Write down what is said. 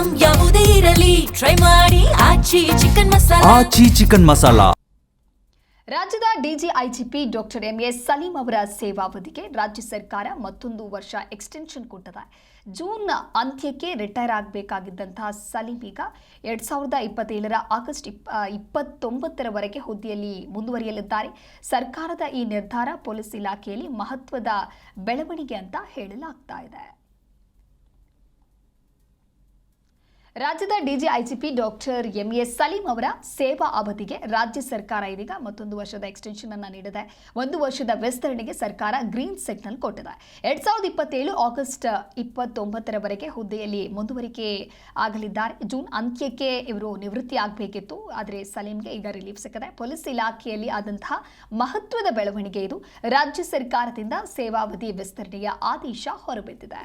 Item ಯಾವುದೇ ಇರಲಿ try ಮಾಡಿ ಆಚಿ ಚಿಕನ್ ಮಸಾಲಾ. ರಾಜ್ಯದ ಡಿಜಿಐಜಿಪಿ ಡಾಕ್ಟರ್ ಎಂಎಸ್ ಸಲೀಂ ಅವರ ಸೇವಾವಧಿಗೆ ರಾಜ್ಯ ಸರ್ಕಾರ ಮತ್ತೊಂದು ವರ್ಷ ಎಕ್ಸ್ಟೆನ್ಷನ್ ಕೊಟ್ಟಿದೆ. ಜೂನ್ ಅಂತ್ಯಕ್ಕೆ ರಿಟೈರ್ ಆಗಬೇಕಾಗಿದ್ದಂತಹ ಸಲೀಂ ಈಗ 2027ರ ಆಗಸ್ಟ್ 29ರವರೆಗೆ ಹುದ್ದೆಯಲ್ಲಿ ಮುಂದುವರಿಯಲಿದ್ದಾರೆ. ಸರ್ಕಾರದ ಈ ನಿರ್ಧಾರ ಪೊಲೀಸ್ ಇಲಾಖೆಯಲ್ಲಿ ಮಹತ್ವದ ಬೆಳವಣಿಗೆ ಅಂತ ಹೇಳಲಾಗ್ತಾ ಇದೆ. ರಾಜ್ಯದ ಡಿಜಿಐಜಿಪಿ ಡಾಕ್ಟರ್ ಎಂಎಸ್ ಸಲೀಂ ಅವರ ಸೇವಾ ಅವಧಿಗೆ ರಾಜ್ಯ ಸರ್ಕಾರ ಇದೀಗ ಮತ್ತೊಂದು ವರ್ಷದ ಎಕ್ಸ್ಟೆನ್ಷನ್ ಅನ್ನು ನೀಡಿದೆ. ಒಂದು ವರ್ಷದ ವಿಸ್ತರಣೆಗೆ ಸರ್ಕಾರ ಗ್ರೀನ್ ಸಿಗ್ನಲ್ ಕೊಟ್ಟಿದೆ. 2027 ಆಗಸ್ಟ್ 29ರವರೆಗೆ ಹುದ್ದೆಯಲ್ಲಿ ಮುಂದುವರಿಕೆ ಆಗಲಿದ್ದಾರೆ. ಜೂನ್ ಅಂತ್ಯಕ್ಕೆ ಇವರು ನಿವೃತ್ತಿ ಆಗಬೇಕಿತ್ತು, ಆದರೆ ಸಲೀಂಗೆ ಈಗ ರಿಲೀಫ್ ಸಿಕ್ಕಿದೆ. ಪೊಲೀಸ್ ಇಲಾಖೆಯಲ್ಲಿ ಆದಂತಹ ಮಹತ್ವದ ಬೆಳವಣಿಗೆ ಇದು. ರಾಜ್ಯ ಸರ್ಕಾರದಿಂದ ಸೇವಾವಧಿ ವಿಸ್ತರಣೆಯ ಆದೇಶ ಹೊರಬಿದ್ದಿದೆ.